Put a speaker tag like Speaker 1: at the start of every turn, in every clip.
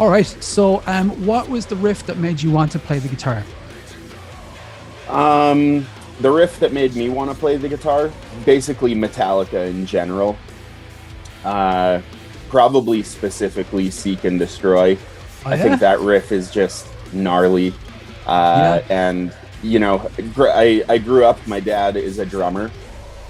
Speaker 1: All right. So, what was the riff that made you want to play the guitar?
Speaker 2: The riff that made me want to play the guitar, basically Metallica in general. Probably specifically Seek and Destroy. I think that riff is just gnarly. And, you know, I grew up, my dad is a drummer,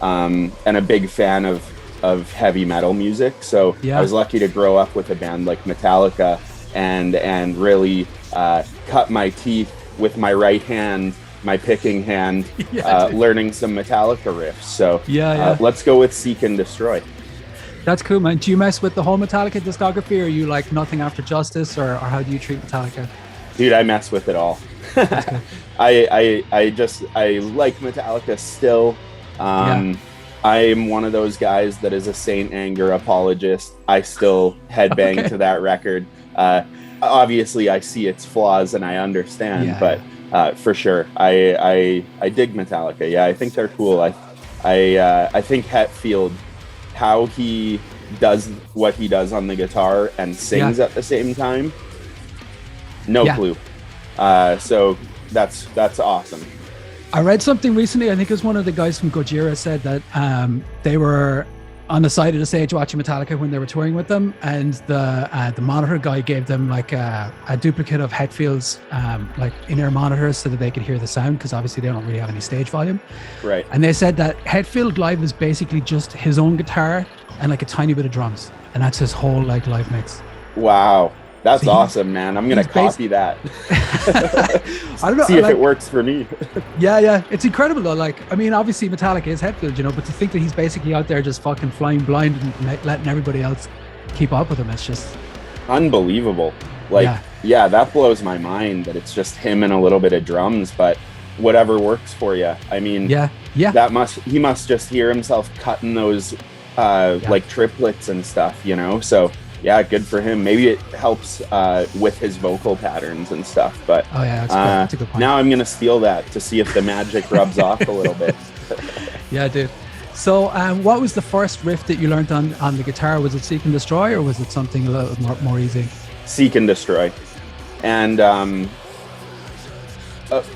Speaker 2: and a big fan of heavy metal music. So I was lucky to grow up with a band like Metallica and really cut my teeth with my right hand, my picking hand, learning some Metallica riffs. So let's go with Seek and Destroy.
Speaker 1: That's cool, man. Do you mess with the whole Metallica discography, or are you like Nothing After Justice, or how do you treat Metallica?
Speaker 2: Dude, I mess with it all. I like Metallica still. I'm one of those guys that is a Saint Anger apologist. I still headbang to that record. Obviously, I see its flaws and I understand, but for sure, I dig Metallica. Yeah, I think they're cool. I think Hetfield, how he does what he does on the guitar and sings at the same time, no clue. So that's awesome.
Speaker 1: I read something recently, I think it was one of the guys from Gojira said that they were on the side of the stage watching Metallica when they were touring with them, and the monitor guy gave them like a duplicate of Hetfield's like in-ear monitors so that they could hear the sound, because obviously they don't really have any stage volume.
Speaker 2: Right.
Speaker 1: And they said that Hetfield live is basically just his own guitar and like a tiny bit of drums, and that's his whole like live mix.
Speaker 2: Wow. That's awesome, man. I'm going to copy that.
Speaker 1: I don't know.
Speaker 2: See if it works for me.
Speaker 1: Yeah. It's incredible though. Like, I mean, obviously Metallica is Hetfield, you know, but to think that he's basically out there just fucking flying blind and letting everybody else keep up with him, it's just
Speaker 2: unbelievable. Like, yeah, that blows my mind that it's just him and a little bit of drums, but whatever works for you. I mean, he must just hear himself cutting those like triplets and stuff, you know? So yeah, good for him. Maybe it helps with his vocal patterns and stuff. But
Speaker 1: that's a good point.
Speaker 2: Now I'm going to steal that to see if the magic rubs off a little bit.
Speaker 1: Yeah, dude. So what was the first riff that you learned on the guitar? Was it Seek and Destroy, or was it something a little more easy?
Speaker 2: Seek and Destroy. And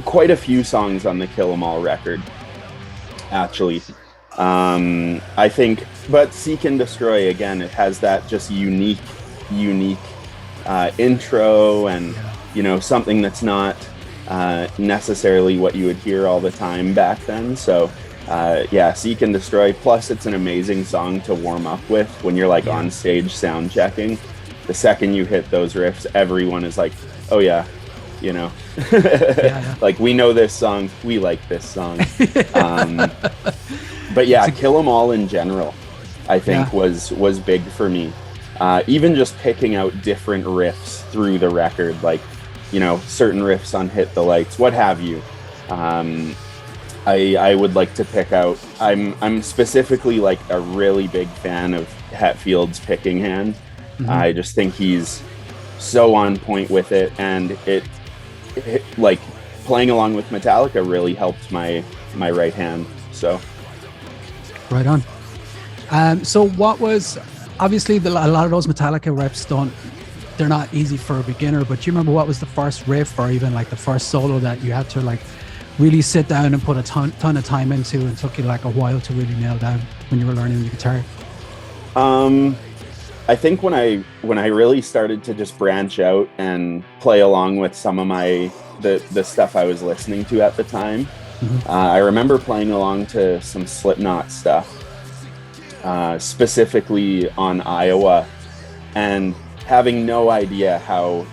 Speaker 2: quite a few songs on the Kill 'Em All record, actually. I think, but Seek and Destroy, again, it has that just unique intro, and you know, something that's not necessarily what you would hear all the time back then. So Seek and Destroy, plus it's an amazing song to warm up with when you're like on stage sound checking. The second you hit those riffs, everyone is like, oh yeah, you know, like we know this song, we like this song. But yeah, Kill 'Em All in general, I think was big for me. Even just picking out different riffs through the record, like, you know, certain riffs on Hit the Lights, what have you. I would like to pick out, I'm specifically like a really big fan of Hetfield's picking hand. I just think he's so on point with it, and it like playing along with Metallica really helped my right hand. So
Speaker 1: right on. So what was, obviously a lot of those Metallica riffs they're not easy for a beginner, but do you remember what was the first riff, or even like the first solo that you had to like really sit down and put a ton of time into, and took you like a while to really nail down when you were learning the guitar?
Speaker 2: I think when I really started to just branch out and play along with some of the stuff I was listening to at the time, I remember playing along to some Slipknot stuff, specifically on Iowa, and having no idea how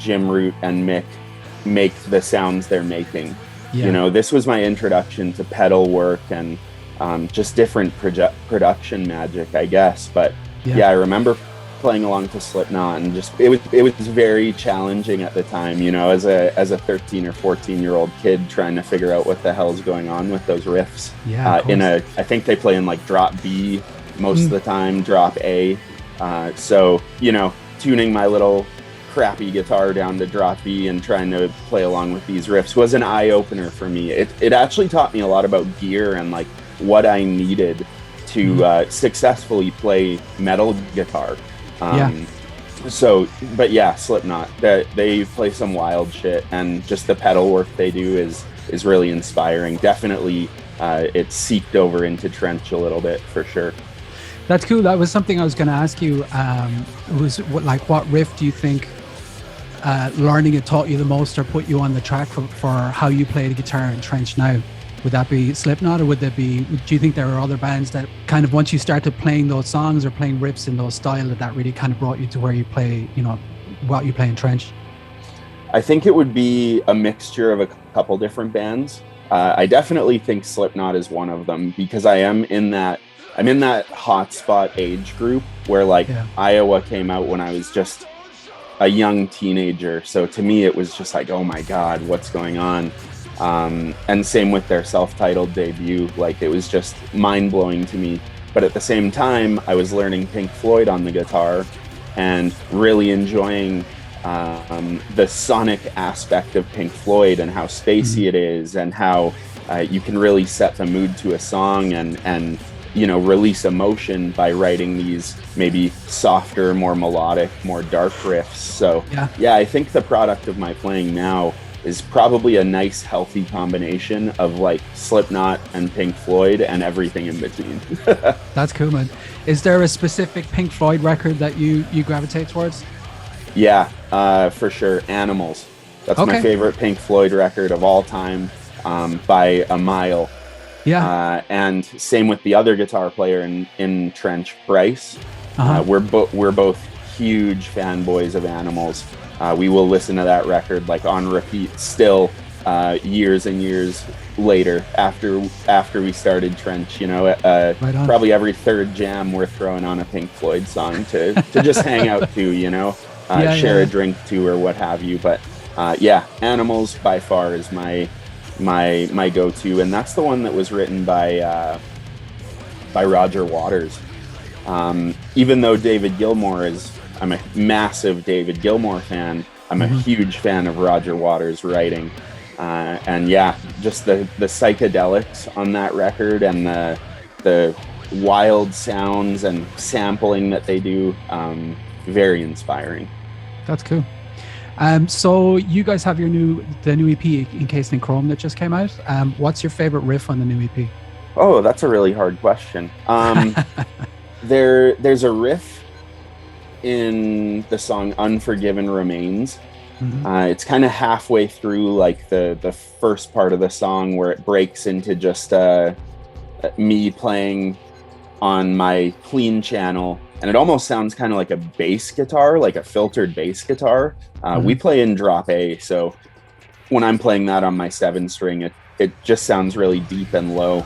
Speaker 2: Jim Root and Mick make the sounds they're making. You know, this was my introduction to pedal work and just different production magic, I guess. But I remember playing along to Slipknot, and just it was very challenging at the time, you know, as a 13 or 14-year-old kid trying to figure out what the hell's going on with those riffs. I think they play in like drop B most of the time, drop A. So, you know, tuning my little crappy guitar down to drop B and trying to play along with these riffs was an eye-opener for me. It actually taught me a lot about gear and like what I needed to successfully play metal guitar. So, but yeah, Slipknot, that they play some wild shit, and just the pedal work they do is really inspiring. Definitely, it's seeped over into Trench a little bit for sure.
Speaker 1: That's cool. That was something I was going to ask you. What riff do you think learning it taught you the most, or put you on the track for how you play the guitar in Trench now? Would that be Slipknot, or do you think there are other bands that kind of, once you started playing those songs or playing riffs in those style, that really kind of brought you to where you play, what you play in Trench?
Speaker 2: I think it would be a mixture of a couple different bands. I definitely think Slipknot is one of them, because I'm in that hotspot age group where Iowa came out when I was just a young teenager. So to me, it was just like, oh my God, what's going on? And same with their self-titled debut. Like, it was just mind-blowing to me. But at the same time, I was learning Pink Floyd on the guitar and really enjoying the sonic aspect of Pink Floyd, and how spacey it is, and how you can really set the mood to a song and release emotion by writing these maybe softer, more melodic, more dark riffs. So yeah, I think the product of my playing now is probably a nice, healthy combination of like Slipknot and Pink Floyd and everything in between.
Speaker 1: That's cool, man. Is there a specific Pink Floyd record that you gravitate towards?
Speaker 2: Yeah, for sure. Animals. That's my favorite Pink Floyd record of all time, by a mile.
Speaker 1: Yeah.
Speaker 2: And same with the other guitar player in Trench, Bryce. We're both huge fanboys of Animals. We will listen to that record like on repeat still, years and years later after we started Trench. Right, probably every third jam we're throwing on a Pink Floyd song to just hang out to, share a drink to, or what have you. But Animals by far is my go-to, and that's the one that was written by Roger Waters. Even though David Gilmour I'm a massive David Gilmour fan, I'm a huge fan of Roger Waters' writing. And just the psychedelics on that record, and the wild sounds and sampling that they do, very inspiring.
Speaker 1: That's cool. So you guys have the new EP, Encased in Chrome, that just came out. What's your favorite riff on the new EP?
Speaker 2: Oh, that's a really hard question. There's a riff in the song Unforgiven Remains. It's kind of halfway through like the first part of the song, where it breaks into just me playing on my clean channel, and it almost sounds kind of like a bass guitar, like a filtered bass guitar. We play in drop A, so when I'm playing that on my 7-string, it just sounds really deep and low.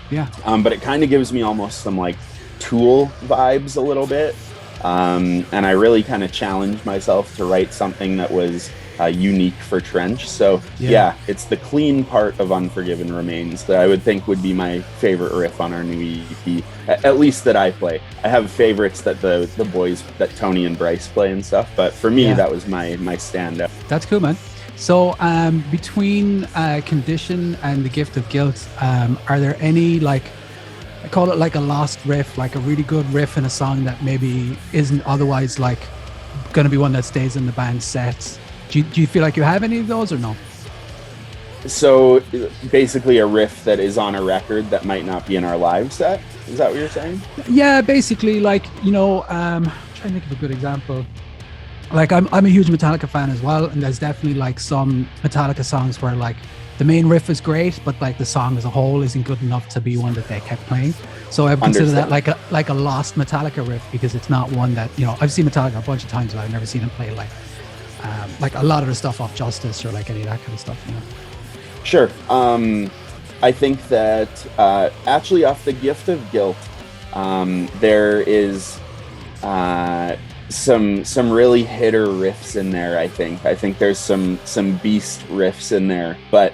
Speaker 2: But it kind of gives me almost some like Tool vibes a little bit. And I really kind of challenged myself to write something that was unique for Trench. So it's the clean part of Unforgiven Remains that I would think would be my favorite riff on our new EP, at least that I play. I have favorites that the boys, that Tony and Bryce play and stuff, but for me, that was my standout.
Speaker 1: That's cool, man. So between Condition and The Gift of Guilt, are there any, like, I call it like a lost riff, like a really good riff in a song that maybe isn't otherwise like going to be one that stays in the band's sets? Do you feel like you have any of those, or no?
Speaker 2: So basically a riff that is on a record that might not be in our live set? Is that what you're saying? Yeah,
Speaker 1: basically, like, I'm trying to think of a good example. Like, I'm a huge Metallica fan as well, and there's definitely like some Metallica songs where like the main riff is great, but like the song as a whole isn't good enough to be one that they kept playing. So I would consider that like a lost Metallica riff, because it's not one that, I've seen Metallica a bunch of times, but I've never seen them play like a lot of the stuff off Justice or like any of that kind of stuff.
Speaker 2: Sure. I think that actually off The Gift of Guilt, there is some really hitter riffs in there. I think there's some beast riffs in there, but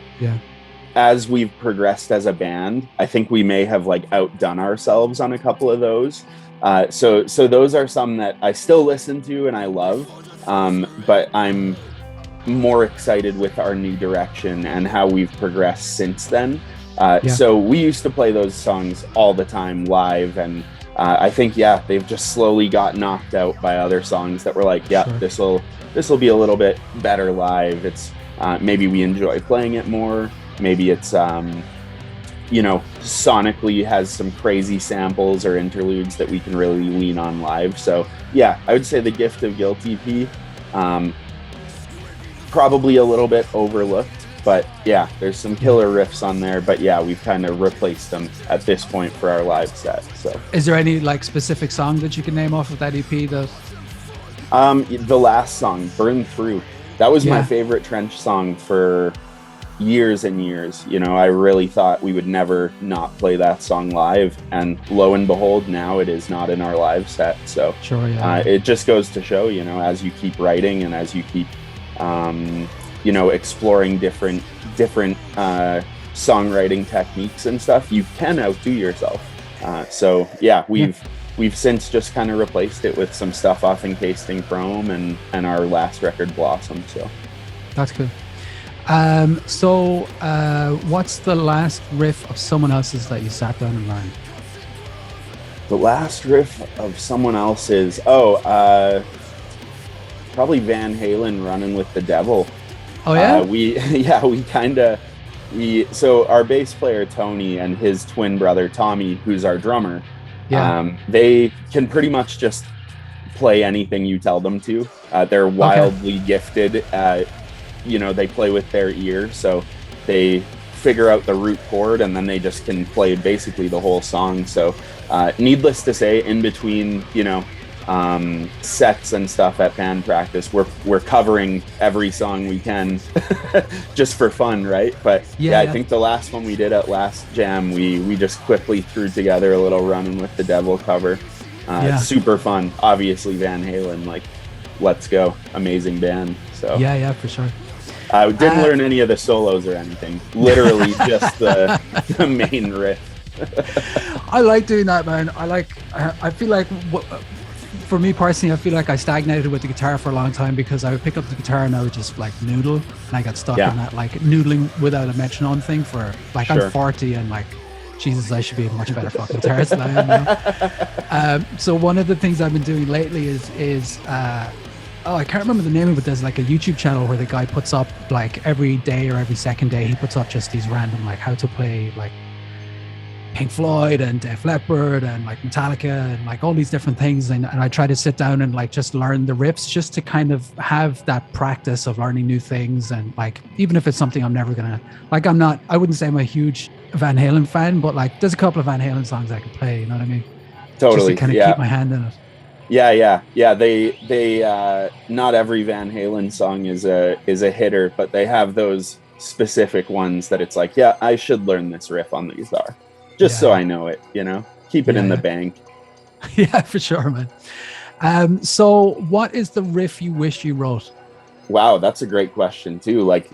Speaker 2: as we've progressed as a band, I think we may have like outdone ourselves on a couple of those. So those are some that I still listen to and I love, but I'm more excited with our new direction and how we've progressed since then. So we used to play those songs all the time live, and I think, yeah, they've just slowly got knocked out by other songs that were like, yeah,
Speaker 1: Sure.
Speaker 2: this will be a little bit better live. It's maybe we enjoy playing it more. Maybe it's you know, sonically has some crazy samples or interludes that we can really lean on live. So yeah, I would say the Gift of Guilt EP, probably a little bit overlooked, but yeah, there's some killer riffs on there. But yeah, we've kind of replaced them at this point for our live set. So
Speaker 1: is there any like specific song that you can name off of that EP that
Speaker 2: the last song, Burn Through, that was my favorite Trench song for years and years. You know, I really thought we would never not play that song live, and lo and behold, now it is not in our live set. So it just goes to show, you know, as you keep writing and as you keep you know, exploring different songwriting techniques and stuff, you can outdo yourself. So yeah, we've since just kind of replaced it with some stuff off Encased in Chrome and our last record, Blossom. So
Speaker 1: that's cool. So what's the last riff of someone else's that you sat down and learned?
Speaker 2: The last riff of someone else's, probably Van Halen, Running with the Devil.
Speaker 1: Oh yeah?
Speaker 2: So our bass player Tony and his twin brother Tommy, who's our drummer, they can pretty much just play anything you tell them to. They're wildly gifted. You know, they play with their ear, so they figure out the root chord and then they just can play basically the whole song. So needless to say, in between, you know, sets and stuff at band practice, we're covering every song we can just for fun, right? But I think the last one we did at last jam, we just quickly threw together a little Running with the Devil cover. Super fun. Obviously Van Halen, like, let's go, amazing band. So
Speaker 1: yeah, for sure.
Speaker 2: I didn't learn any of the solos or anything, literally just the main riff.
Speaker 1: I like doing that, man. I feel like for me personally, I feel like I stagnated with the guitar for a long time because I would pick up the guitar and I would just like noodle, and I got stuck in that like noodling without a metronome thing for like, I'm 40 and like, Jesus, I should be a much better fucking guitarist than I am now. So one of the things I've been doing lately is I can't remember the name of it. There's like a YouTube channel where the guy puts up like every day or every second day, he puts up just these random like how to play like Pink Floyd and Def Leppard and like Metallica and like all these different things, and I try to sit down and like just learn the riffs just to kind of have that practice of learning new things. And like, even if it's something I'm never gonna like, I wouldn't say I'm a huge Van Halen fan, but like there's a couple of Van Halen songs I can play, you know what I mean?
Speaker 2: Totally.
Speaker 1: Just to kind of keep my hand in it.
Speaker 2: Yeah. They not every Van Halen song is a hitter, but they have those specific ones that it's like, yeah, I should learn this riff on the guitar just so I know it, you know, keep it in the bank.
Speaker 1: Yeah, for sure, man. So what is the riff you wish you wrote?
Speaker 2: Wow, that's a great question too. Like,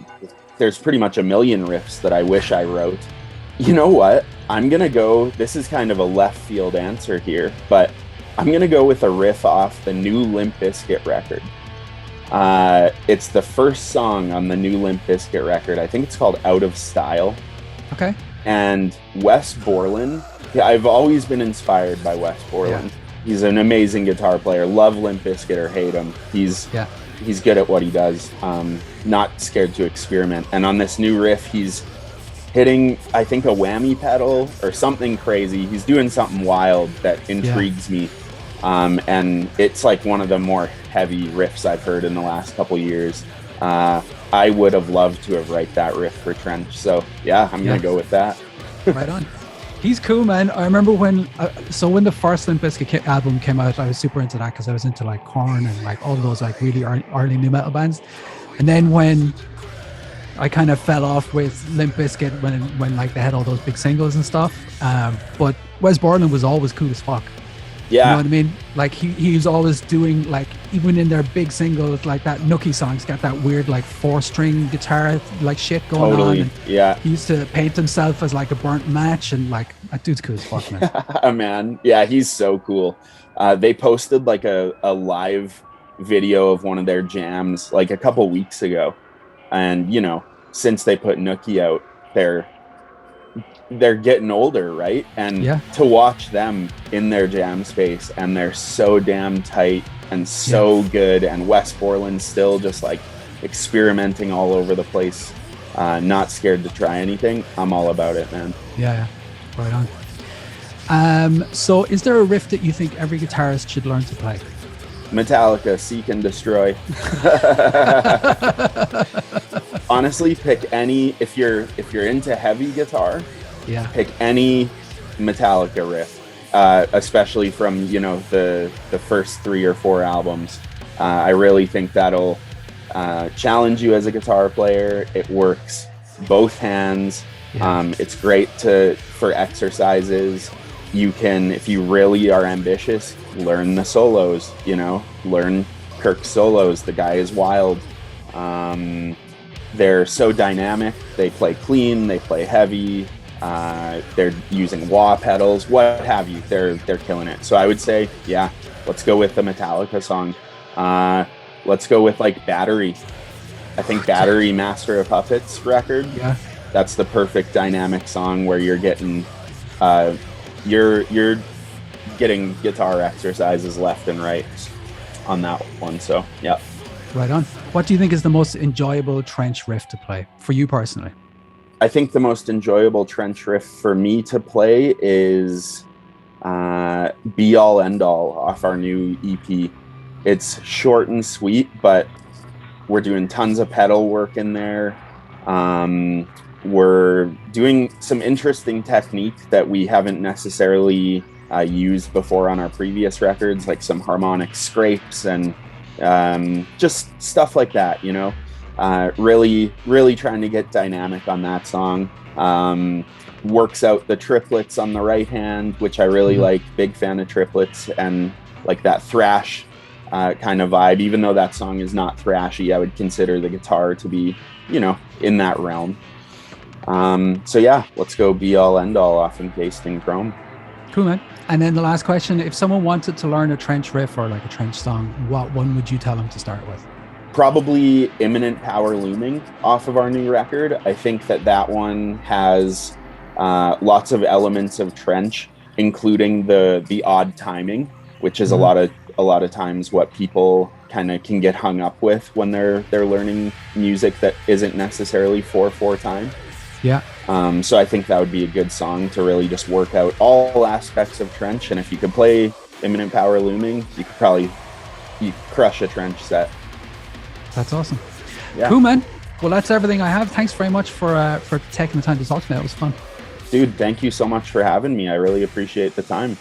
Speaker 2: there's pretty much a million riffs that I wish I wrote. You know what? I'm gonna go, this is kind of a left field answer here, but I'm gonna go with a riff off the new Limp Bizkit record. It's the first song on the new Limp Bizkit record. I think it's called Out of Style.
Speaker 1: Okay.
Speaker 2: And Wes Borland, I've always been inspired by Wes Borland. He's an amazing guitar player. Love Limp Bizkit or hate him, he's good at what he does. Not scared to experiment. And on this new riff, he's hitting, I think, a whammy pedal or something crazy. He's doing something wild that intrigues me. And it's like one of the more heavy riffs I've heard in the last couple years. I would have loved to have write that riff for Trench. So yeah, I'm gonna go with that.
Speaker 1: Right on. He's cool, man. I remember when the first Limp Bizkit album came out, I was super into that because I was into like Korn and like all those like really early new metal bands. And then when I kind of fell off with Limp Bizkit when like they had all those big singles and stuff. But Wes Borland was always cool as fuck.
Speaker 2: Yeah.
Speaker 1: You know what I mean? Like he was always doing like, even in their big singles, like that Nookie song's got that weird like 4-string guitar like shit going on. And he used to paint himself as like a burnt match, and like that dude's cool as fuck, man.
Speaker 2: Man. Yeah, he's so cool. They posted like a live video of one of their jams like a couple weeks ago. And, you know, since they put Nookie out, they're they're getting older, right? And to watch them in their jam space, and they're so damn tight and so good, and Wes Borland's still just like experimenting all over the place, not scared to try anything. I'm all about it, man.
Speaker 1: Yeah, right on. So is there a riff that you think every guitarist should learn to play?
Speaker 2: Metallica, Seek and Destroy. Honestly, pick any, if you're into heavy guitar, pick any Metallica riff, especially from, you know, the first 3 or 4 albums. I really think that'll challenge you as a guitar player. It works both hands. It's great for exercises. You can, if you really are ambitious, learn the solos, you know, learn Kirk's solos. The guy is wild. They're so dynamic. They play clean, they play heavy. They're using wah pedals, what have you. They're killing it. So I would say, yeah, let's go with the Metallica song. Let's go with like Battery. I think Battery, Master of Puppets record. Yeah, that's the perfect dynamic song where you're getting you're getting guitar exercises left and right on that one. So yeah.
Speaker 1: Right on. What do you think is the most enjoyable trench riff to play for you personally?
Speaker 2: I think the most enjoyable trench riff for me to play is Be All End All off our new EP. It's short and sweet, but we're doing tons of pedal work in there. We're doing some interesting technique that we haven't necessarily used before on our previous records, like some harmonic scrapes and just stuff like that, you know. Really trying to get dynamic on that song. Works out the triplets on the right hand, which I really like. Big fan of triplets and like that thrash kind of vibe. Even though that song is not thrashy, I would consider the guitar to be, you know, in that realm. So yeah, let's go Be All End All off Encased in Chrome.
Speaker 1: Cool, man. And then the last question, if someone wanted to learn a trench riff or like a trench song, what one would you tell them to start with?
Speaker 2: Probably Imminent Power Looming off of our new record. I think that one has lots of elements of trench, including the odd timing, which is a lot of times what people kind of can get hung up with when they're learning music that isn't necessarily 4/4 time.
Speaker 1: Yeah.
Speaker 2: So I think that would be a good song to really just work out all aspects of trench. And if you could play Imminent Power Looming, you could probably crush a trench set.
Speaker 1: That's awesome.
Speaker 2: Yeah.
Speaker 1: Cool, man. Well, that's everything I have. Thanks very much for taking the time to talk to me. It was fun.
Speaker 2: Dude, thank you so much for having me. I really appreciate the time.